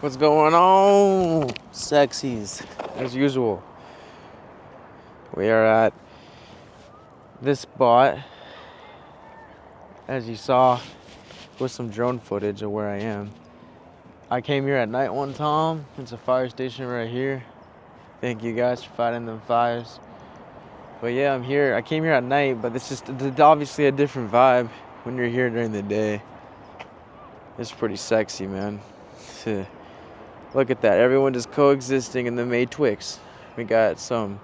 What's going on, sexies? As usual, we are at this spot, as you saw, with some drone footage of where I am. I came here at night one time. It's a fire station right here. Thank you guys for fighting them fires. But yeah, I'm here. I came here at night, but it's obviously a different vibe when you're here during the day. It's pretty sexy, man. Look at that. Everyone just coexisting in the Matrix. We got some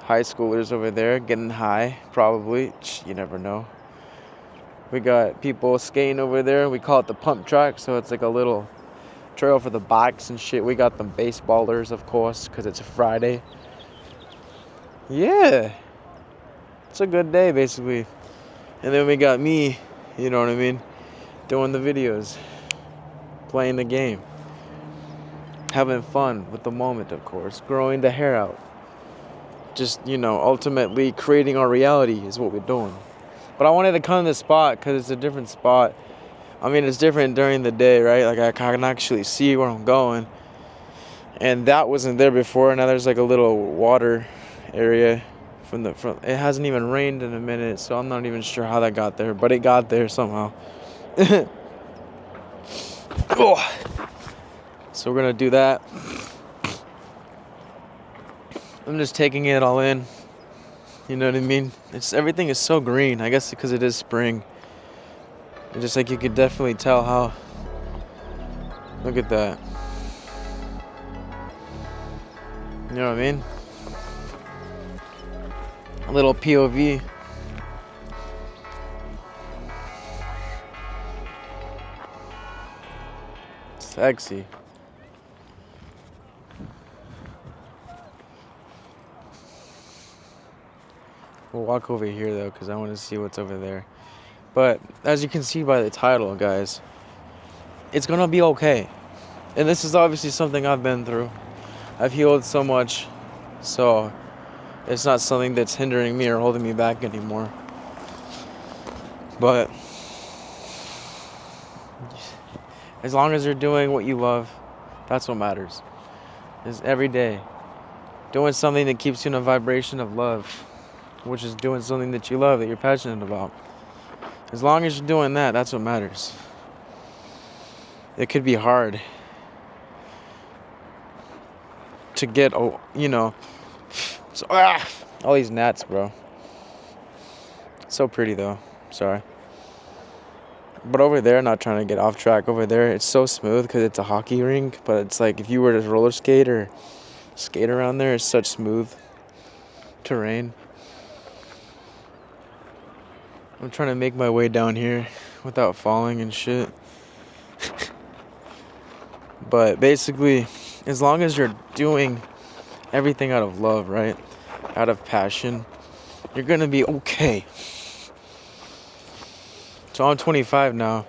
high schoolers over there getting high, probably. You never know. We got people skating over there. We call it the pump track, so it's like a little trail for the bikes and shit. We got them baseballers, of course, because it's a Friday. Yeah. It's a good day, basically. And then we got me, you know what I mean, doing the videos, playing the game, having fun with the moment, of course, growing the hair out. Just, ultimately creating our reality is what we're doing. But I wanted to come to this spot because it's a different spot. I mean, it's different during the day, right? Like, I can actually see where I'm going. And that wasn't there before. Now there's like a little water area from the front. It hasn't even rained in a minute, so I'm not even sure how that got there. But it got there somehow. Oh. So we're going to do that. I'm just taking it all in. You know what I mean? Everything is so green. I guess because it is spring. And just like you could definitely tell how. Look at that. You know what I mean? A little POV. Sexy. We'll walk over here though, because I want to see what's over there. But as you can see by the title, guys, it's gonna be okay. And this is obviously something I've been through. I've healed so much, so it's not something that's hindering me or holding me back anymore. But as long as you're doing what you love, that's what matters. Is every day doing something that keeps you in a vibration of love, which is doing something that you love, that you're passionate about. As long as you're doing that, that's what matters. It could be hard to get, all these gnats, bro. So pretty, though. Sorry. But over there, not trying to get off track, over there, it's so smooth because it's a hockey rink, but it's like if you were to roller skate or skate around there, it's such smooth terrain. I'm trying to make my way down here without falling and shit. But basically, as long as you're doing everything out of love, right? Out of passion, you're gonna be okay. So I'm 25 now.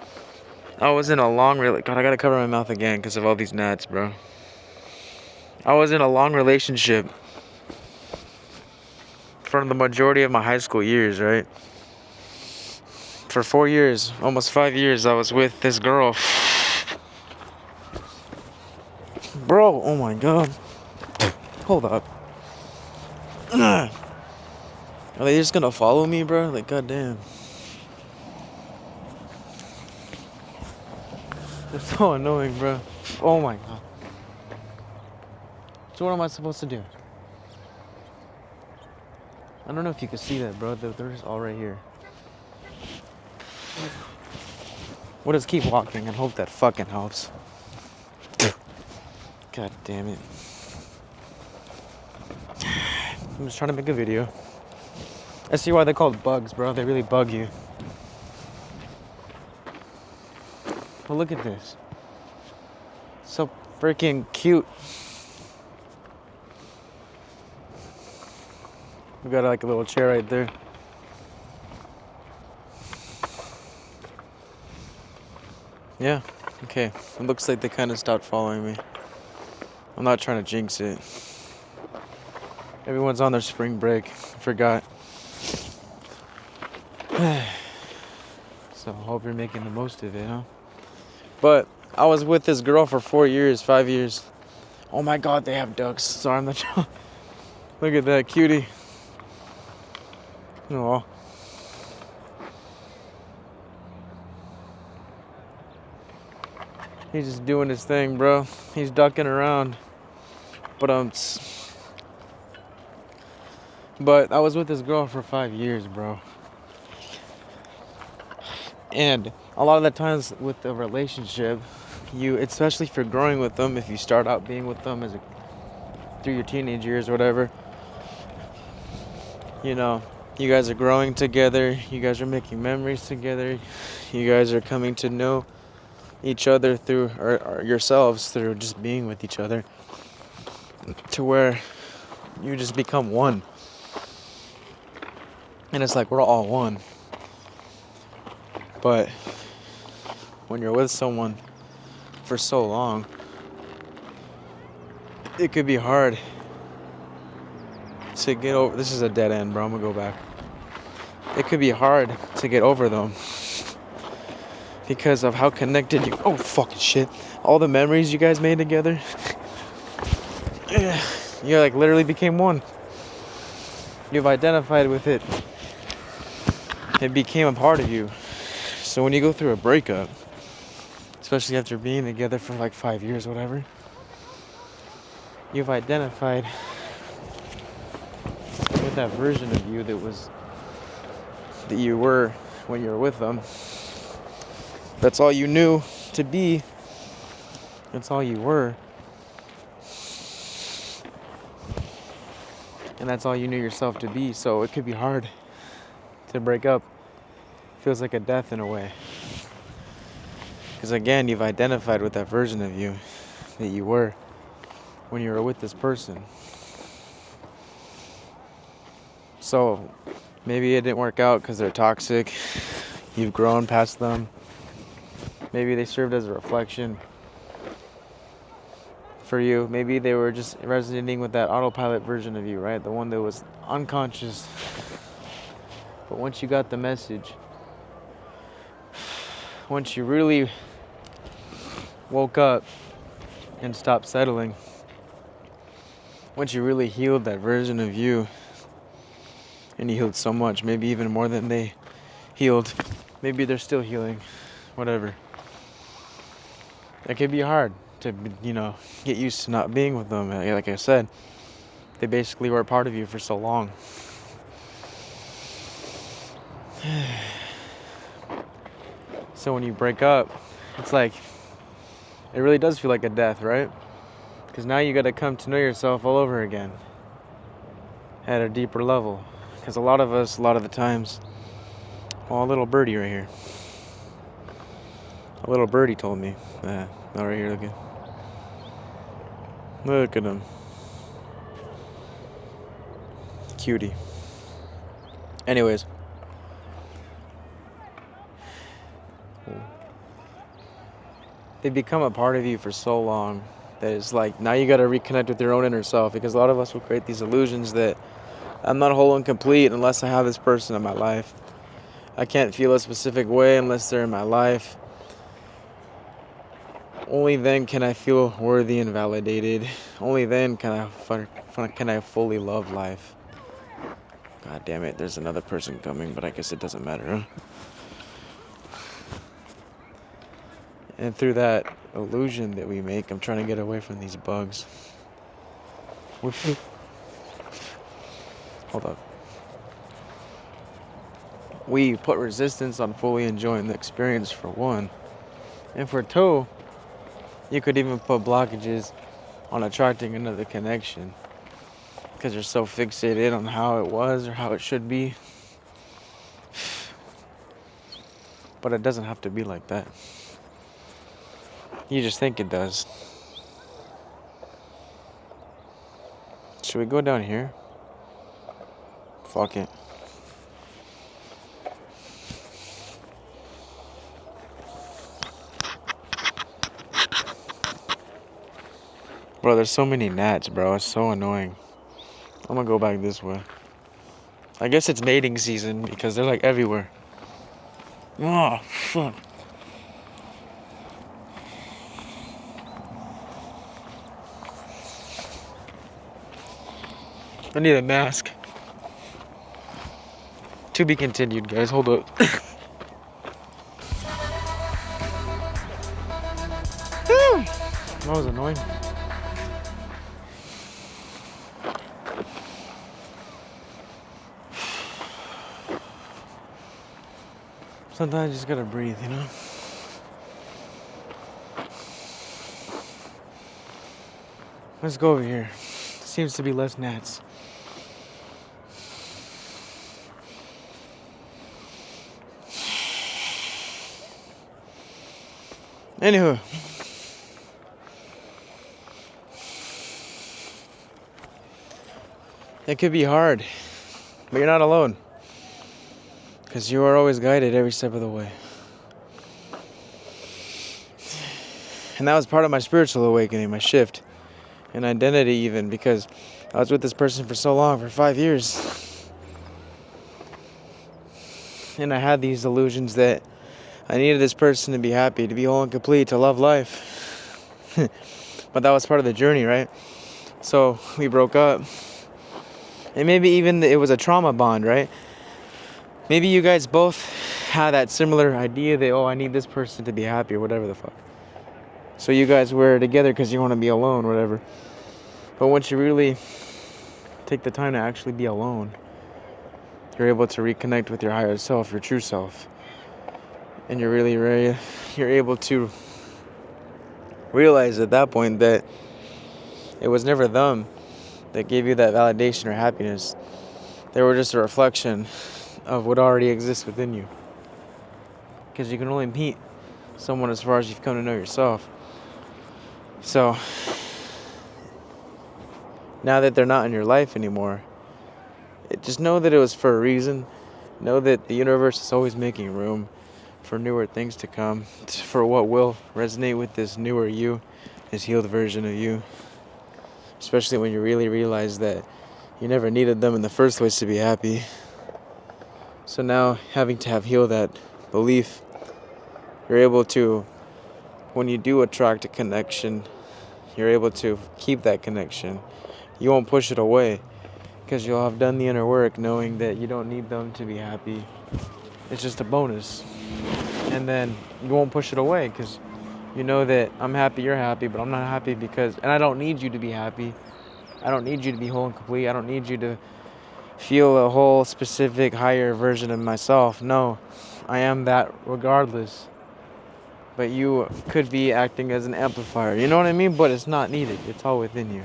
I was in a long God, I gotta cover my mouth again because of all these gnats, bro. I was in a long relationship for the majority of my high school years, right? For 4 years, almost 5 years, I was with this girl. Bro, oh my god. Hold up. Are they just gonna follow me, bro? Like, goddamn. They're so annoying, bro. Oh my god. So what am I supposed to do? I don't know if you can see that, bro. They're just all right here. We'll just keep walking and hope that fucking helps. God damn it. I'm just trying to make a video. I see why they're called bugs, bro. They really bug you. But look at this. So freaking cute. We got like a little chair right there. Yeah, okay. It looks like they kind of stopped following me. I'm not trying to jinx it. Everyone's on their spring break. I forgot. So I hope you're making the most of it, huh? But I was with this girl for 4 years, 5 years. Oh my God, they have ducks. Sorry, I'm not. Look at that cutie. Oh. He's just doing his thing, bro. He's ducking around. But I was with this girl for 5 years, bro. And a lot of the times with the relationship, especially if you're growing with them, if you start out being with them through your teenage years or whatever, you know, you guys are growing together, you guys are making memories together, you guys are coming to know each other through, or yourselves through just being with each other, to where you just become one. And it's like we're all one. But when you're with someone for so long, it could be hard to get over. This is a dead end, bro. I'm gonna go back. It could be hard to get over them because of how connected you. Oh, fucking shit! All the memories you guys made together. You like literally became one. You've identified with it. It became a part of you. So when you go through a breakup, especially after being together for like 5 years, whatever, you've identified with that version of you that you were when you were with them. That's all you knew to be. That's all you were. And that's all you knew yourself to be. So it could be hard to break up. Feels like a death in a way. Because again, you've identified with that version of you that you were when you were with this person. So maybe it didn't work out because they're toxic. You've grown past them. Maybe they served as a reflection for you. Maybe they were just resonating with that autopilot version of you, right? The one that was unconscious. But once you got the message, once you really woke up and stopped settling, once you really healed that version of you, and you healed so much, maybe even more than they healed, maybe they're still healing, whatever. It could be hard to, get used to not being with them. Like I said, they basically were a part of you for so long. So when you break up, it's like, it really does feel like a death, right? Because now you got to come to know yourself all over again at a deeper level. Because a lot of us, a lot of the times, oh, a little birdie right here. A little birdie told me. Not right here, looking. Look at him. Cutie. Anyways. They become a part of you for so long that it's like now you got to reconnect with your own inner self, because a lot of us will create these illusions that I'm not whole and complete unless I have this person in my life. I can't feel a specific way unless they're in my life. Only then can I feel worthy and validated. Only then can I fully love life. God damn it, there's another person coming, but I guess it doesn't matter, huh? And through that illusion that we make, I'm trying to get away from these bugs. Hold up. We put resistance on fully enjoying the experience, for one. And for two, you could even put blockages on attracting another connection, because you're so fixated on how it was or how it should be. But it doesn't have to be like that. You just think it does. Should we go down here? Fuck it. Bro, there's so many gnats, bro. It's so annoying. I'm gonna go back this way. I guess it's mating season because they're like everywhere. Oh, fuck. I need a mask. To be continued, guys. Hold up. That was annoying. Sometimes you just gotta breathe, you know? Let's go over here. Seems to be less gnats. Anywho. It could be hard, but you're not alone. Because you are always guided every step of the way. And that was part of my spiritual awakening, my shift in identity even, because I was with this person for so long, for 5 years. And I had these illusions that I needed this person to be happy, to be whole and complete, to love life. But that was part of the journey, right? So we broke up. And maybe even it was a trauma bond, right? Maybe you guys both had that similar idea that, oh, I need this person to be happy or whatever the fuck. So you guys were together because you want to be alone, whatever. But once you really take the time to actually be alone, you're able to reconnect with your higher self, your true self. And you're able to realize at that point that it was never them that gave you that validation or happiness. They were just a reflection of what already exists within you. Because you can only meet someone as far as you've come to know yourself. So, now that they're not in your life anymore, just know that it was for a reason. Know that the universe is always making room for newer things to come, for what will resonate with this newer you, this healed version of you. Especially when you really realize that you never needed them in the first place to be happy. So now, having to have healed that belief, you're able to, when you do attract a connection, you're able to keep that connection. You won't push it away because you'll have done the inner work knowing that you don't need them to be happy. It's just a bonus. And then you won't push it away because you know that I'm happy, you're happy, but I'm not happy because, and I don't need you to be happy. I don't need you to be whole and complete. I don't need you to feel a whole specific higher version of myself. No, I am that regardless. But you could be acting as an amplifier. You know what I mean? But it's not needed. It's all within you.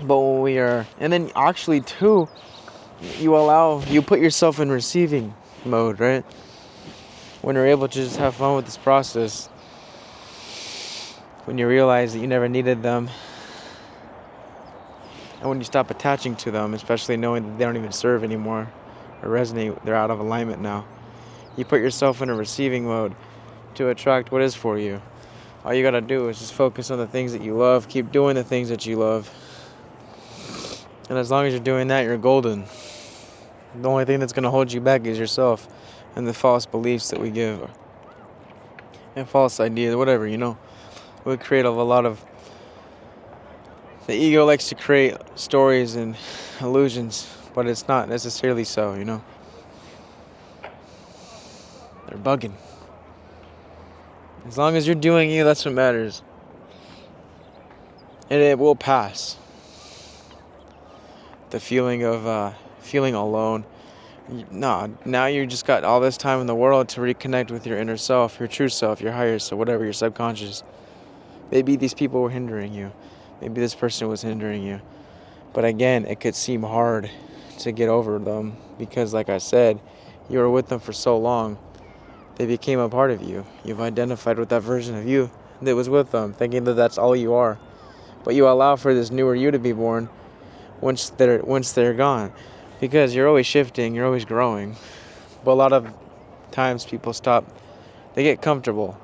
But when we are, and then actually too, you put yourself in receiving mode, right? When you're able to just have fun with this process, when you realize that you never needed them, and when you stop attaching to them, especially knowing that they don't even serve anymore or resonate, they're out of alignment now, you put yourself in a receiving mode to attract what is for you. All you gotta do is just focus on the things that you love, keep doing the things that you love, and as long as you're doing that, you're golden. The only thing that's gonna hold you back is yourself and the false beliefs that we give and false ideas, whatever, you know. We create a lot of, the ego likes to create stories and illusions, but it's not necessarily so, you know. They're bugging. As long as you're doing you, that's what matters. And it will pass. The feeling of feeling alone. No, now you just got all this time in the world to reconnect with your inner self, your true self, your higher self, whatever, your subconscious. Maybe these people were hindering you. Maybe this person was hindering you. But again, it could seem hard to get over them because, like I said, you were with them for so long. They became a part of you. You've identified with that version of you that was with them, thinking that that's all you are. But you allow for this newer you to be born once they're gone. Because you're always shifting, you're always growing. But a lot of times people stop, they get comfortable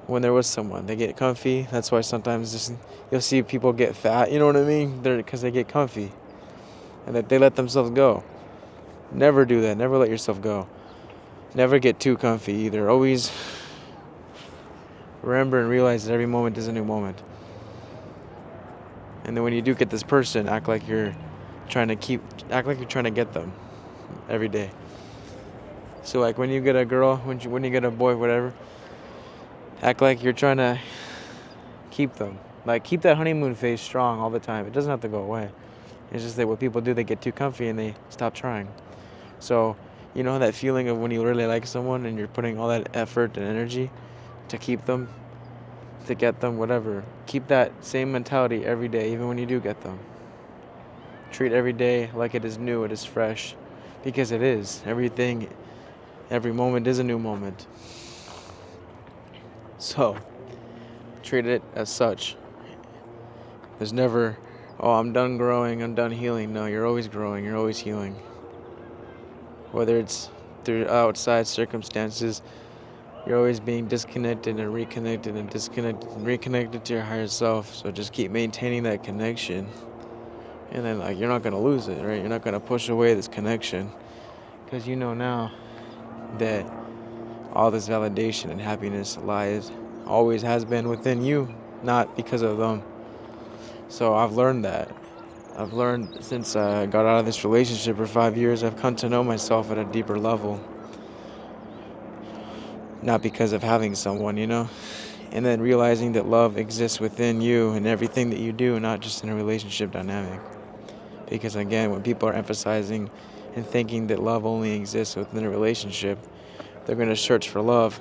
when they're with someone. They get comfy. That's why sometimes you'll see people get fat, you know what I mean? Because they get comfy. And that they let themselves go. Never do that. Never let yourself go. Never get too comfy either. Always remember and realize that every moment is a new moment. And then when you do get this person, act like you're act like you're trying to get them every day. So like when you get a girl, when you get a boy, whatever, act like you're trying to keep them. Like keep that honeymoon phase strong all the time. It doesn't have to go away. It's just that what people do, they get too comfy and they stop trying. So, you know that feeling of when you really like someone and you're putting all that effort and energy to keep them, to get them, whatever. Keep that same mentality every day, even when you do get them. Treat every day like it is new, it is fresh, because it is. Every moment is a new moment. So, treat it as such. There's never, oh, I'm done growing, I'm done healing. No, you're always growing, you're always healing. Whether it's through outside circumstances, you're always being disconnected and reconnected and disconnected and reconnected to your higher self. So just keep maintaining that connection. And then like you're not going to lose it, right? You're not going to push away this connection. Because you know now that all this validation and happiness always has been within you, not because of them. So I've learned that. I've learned since I got out of this relationship for 5 years, I've come to know myself at a deeper level. Not because of having someone, and then realizing that love exists within you and everything that you do, not just in a relationship dynamic. Because again, when people are emphasizing and thinking that love only exists within a relationship, they're going to search for love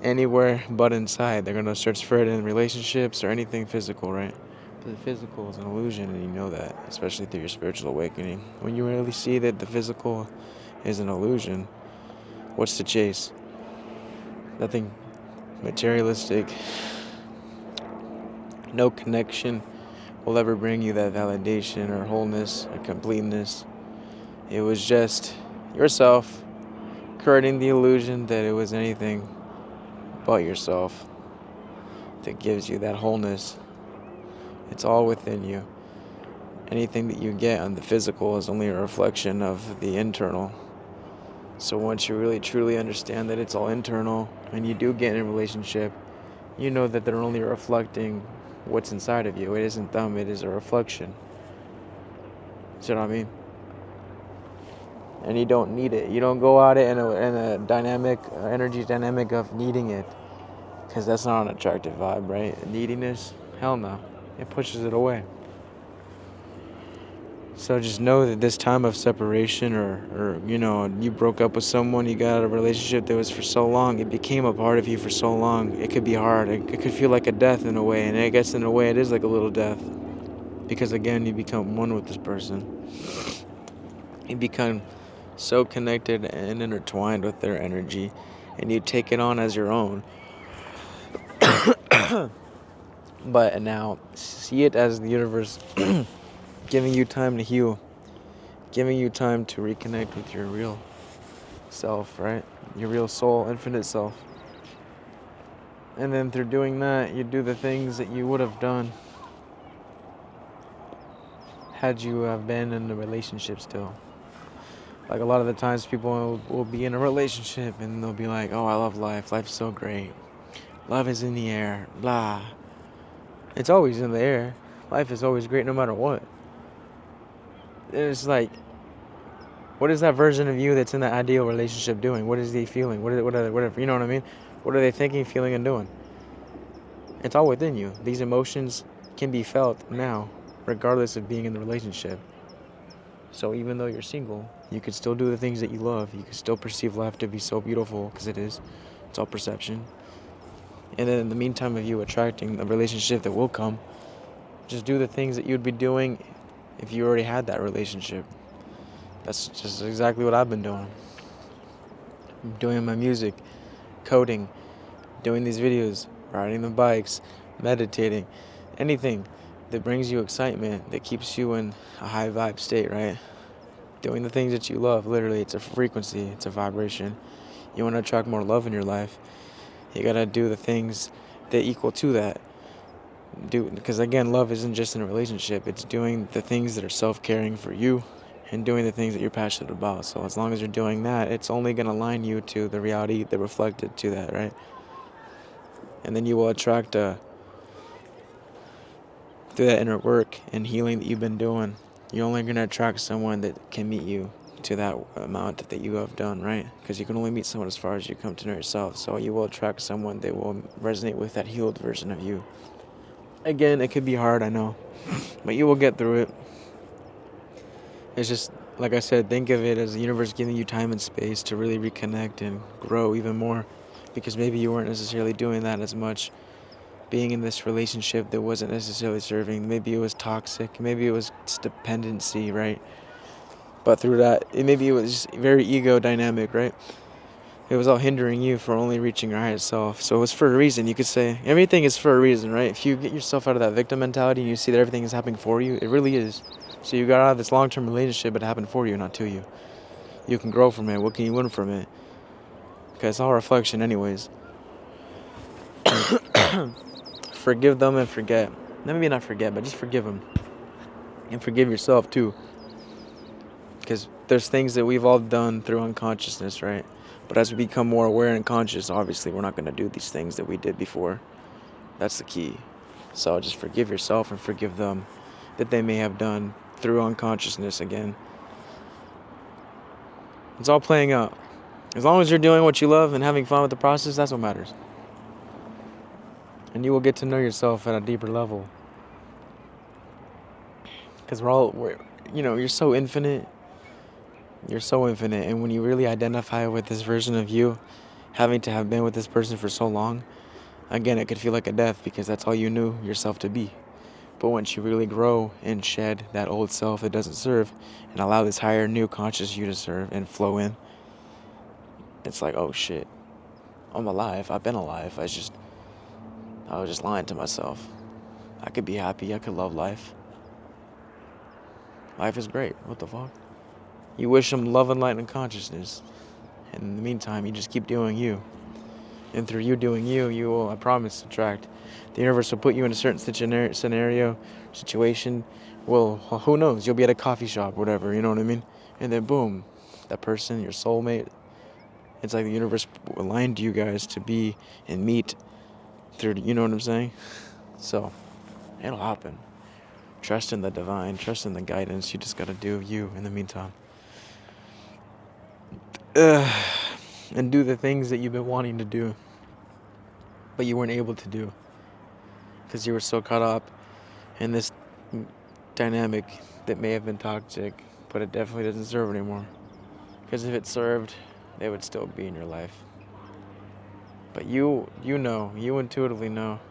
anywhere but inside. They're going to search for it in relationships or anything physical, right? The physical is an illusion, and you know that, especially through your spiritual awakening. When you really see that the physical is an illusion, what's to chase? Nothing materialistic. No connection will ever bring you that validation or wholeness or completeness. It was just yourself creating the illusion that it was anything but yourself that gives you that wholeness. It's all within you. Anything that you get on the physical is only a reflection of the internal. So once you really truly understand that it's all internal and you do get in a relationship, you know that they're only reflecting what's inside of you. It isn't them, it is a reflection. See what I mean? And you don't need it. You don't go at it in a dynamic, energy dynamic of needing it, because that's not an attractive vibe, right? Neediness, hell no. It pushes it away. So just know that this time of separation or you broke up with someone, you got out of a relationship that was for so long, it became a part of you for so long, it could be hard. It could feel like a death in a way, and I guess in a way it is like a little death. Because again, you become one with this person. You become so connected and intertwined with their energy, and you take it on as your own. But now, see it as the universe giving you time to heal, giving you time to reconnect with your real self, right? Your real soul, infinite self. And then through doing that, you do the things that you would have done had you have been in a relationship still. Like a lot of the times people will be in a relationship and they'll be like, oh, I love life. Life's so great. Love is in the air. Blah. It's always in the air. Life is always great no matter what. It's like, what is that version of you that's in that ideal relationship doing? What is they feeling? Whatever, you know what I mean? What are they thinking, feeling, and doing? It's all within you. These emotions can be felt now, regardless of being in the relationship. So even though you're single, you could still do the things that you love. You could still perceive life to be so beautiful, because it is. It's all perception. And then in the meantime of you attracting a relationship that will come, just do the things that you'd be doing if you already had that relationship. That's just exactly what I've been doing. I'm doing my music, coding, doing these videos, riding the bikes, meditating, anything that brings you excitement, that keeps you in a high vibe state, right? Doing the things that you love, literally, it's a frequency, it's a vibration. You want to attract more love in your life, you gotta do the things that equal to that. Because again, love isn't just in a relationship, it's doing the things that are self-caring for you and doing the things that you're passionate about. So as long as you're doing that, it's only going to align you to the reality that reflected to that, right? And then you will attract through that inner work and healing that you've been doing, you're only going to attract someone that can meet you to that amount that you have done, right? Because you can only meet someone as far as you come to know yourself. So you will attract someone that will resonate with that healed version of you. Again, it could be hard, I know, but you will get through it. It's just, like I said, think of it as the universe giving you time and space to really reconnect and grow even more, because maybe you weren't necessarily doing that as much, being in this relationship that wasn't necessarily serving. Maybe it was toxic, maybe it was dependency, right? But through that, maybe it was just very ego dynamic, right? It was all hindering you from only reaching your highest self. So it was for a reason. You could say everything is for a reason, right? If you get yourself out of that victim mentality and you see that everything is happening for you, it really is. So you got out of this long-term relationship, but it happened for you, not to you. You can grow from it. What can you learn from it? Because it's all reflection anyways. Forgive them and forget. Maybe not forget, but just forgive them. And forgive yourself too. Because there's things that we've all done through unconsciousness, right? But as we become more aware and conscious, obviously we're not going to do these things that we did before. That's the key. So just forgive yourself and forgive them that they may have done through unconsciousness again. It's all playing out. As long as you're doing what you love and having fun with the process, that's what matters. And you will get to know yourself at a deeper level. Because you're so infinite. You're so infinite, and when you really identify with this version of you, having to have been with this person for so long, again, it could feel like a death because that's all you knew yourself to be. But once you really grow and shed that old self that doesn't serve and allow this higher, new, conscious you to serve and flow in, it's like, oh shit, I'm alive. I've been alive. I was just lying to myself. I could be happy. I could love life. Life is great. What the fuck? You wish them love and light and consciousness. And in the meantime, you just keep doing you. And through you doing you, you will, I promise, attract. The universe will put you in a certain situation. Well, who knows? You'll be at a coffee shop, whatever, you know what I mean? And then boom, that person, your soulmate, it's like the universe aligned you guys to be and meet through, you know what I'm saying? So, it'll happen. Trust in the divine, trust in the guidance. You just gotta do you in the meantime. And do the things that you've been wanting to do, but you weren't able to do because you were so caught up in this dynamic that may have been toxic, but it definitely doesn't serve anymore. Because if it served, they would still be in your life. But you intuitively know.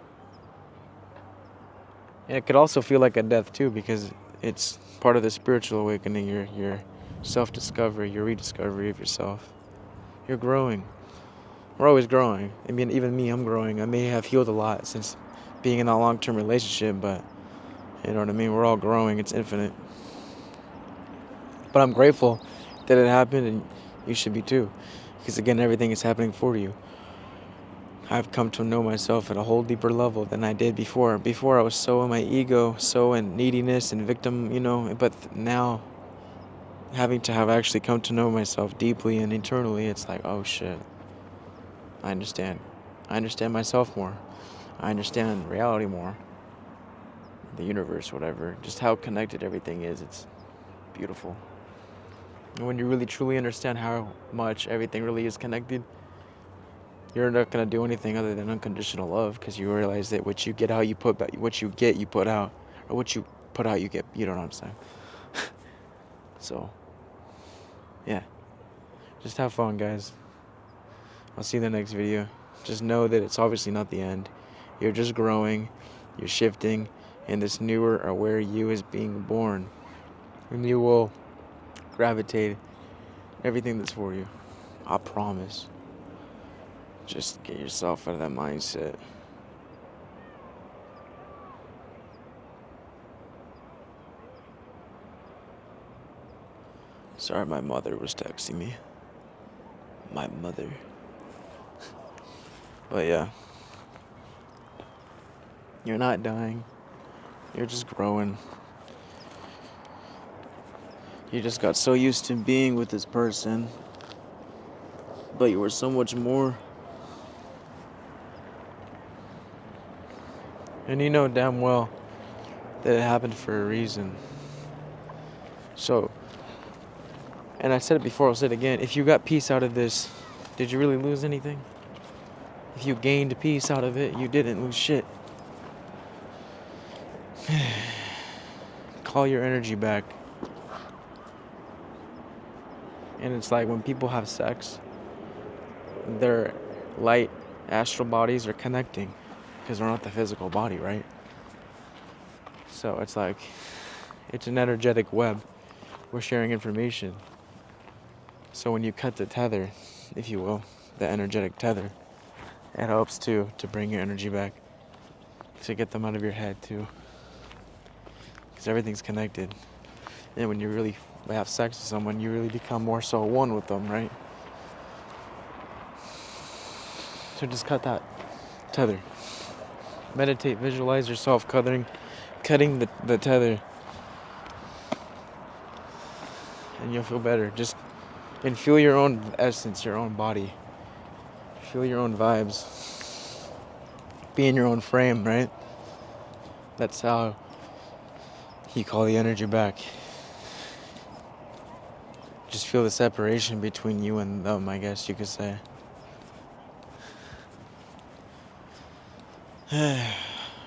And it could also feel like a death too, because it's part of the spiritual awakening, your self-discovery, your rediscovery of yourself. You're growing. We're always growing. I mean, even me, I'm growing. I may have healed a lot since being in that long-term relationship, but you know what I mean? We're all growing. It's infinite. But I'm grateful that it happened, and you should be too. Because again, everything is happening for you. I've come to know myself at a whole deeper level than I did before. Before I was so in my ego, so in neediness and victim, but now having to have actually come to know myself deeply and internally, it's like, oh shit, I understand. I understand myself more. I understand reality more. The universe, whatever. Just how connected everything is. It's beautiful. And when you really truly understand how much everything really is connected, you're not going to do anything other than unconditional love, because you realize that what you get out, you put back. What you get, you put out. Or what you put out, you get. You know what I'm saying? So, yeah. Just have fun, guys. I'll see you in the next video. Just know that it's obviously not the end. You're just growing. You're shifting. And this newer, aware you is being born. And you will gravitate everything that's for you. I promise. Just get yourself out of that mindset. Sorry, my mother was texting me. My mother. But yeah. You're not dying. You're just growing. You just got so used to being with this person. But you were so much more. And you know damn well that it happened for a reason. So, and I said it before, I'll say it again. If you got peace out of this, did you really lose anything? If you gained peace out of it, you didn't lose shit. Call your energy back. And it's like when people have sex, their light astral bodies are connecting because they're not the physical body, right? So it's like, it's an energetic web. We're sharing information. So when you cut the tether, if you will, the energetic tether, it helps to bring your energy back, to get them out of your head too, because everything's connected. And when you really have sex with someone, you really become more so one with them, right? So just cut that tether. Meditate, visualize yourself cutting the tether, and you'll feel better. And feel your own essence, your own body. Feel your own vibes. Be in your own frame, right? That's how you call the energy back. Just feel the separation between you and them, I guess you could say.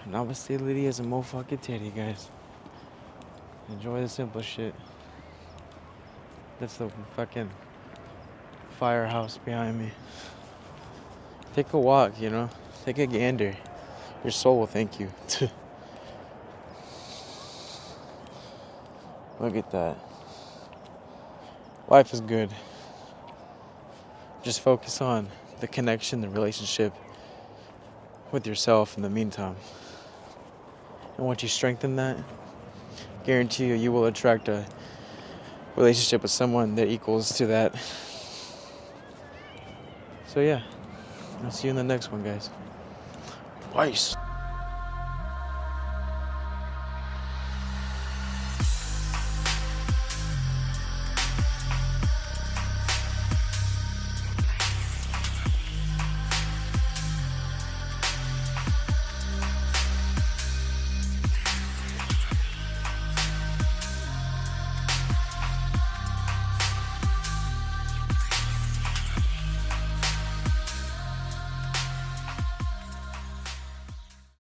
Namaste, Lydia's a motherfucking titty, guys. Enjoy the simple shit. That's the fucking firehouse behind me. Take a walk, you know? Take a gander. Your soul will thank you. Look at that. Life is good. Just focus on the connection, the relationship with yourself in the meantime. And once you strengthen that, guarantee you will attract a relationship with someone that equals to that. So yeah, I'll see you in the next one, guys. Peace.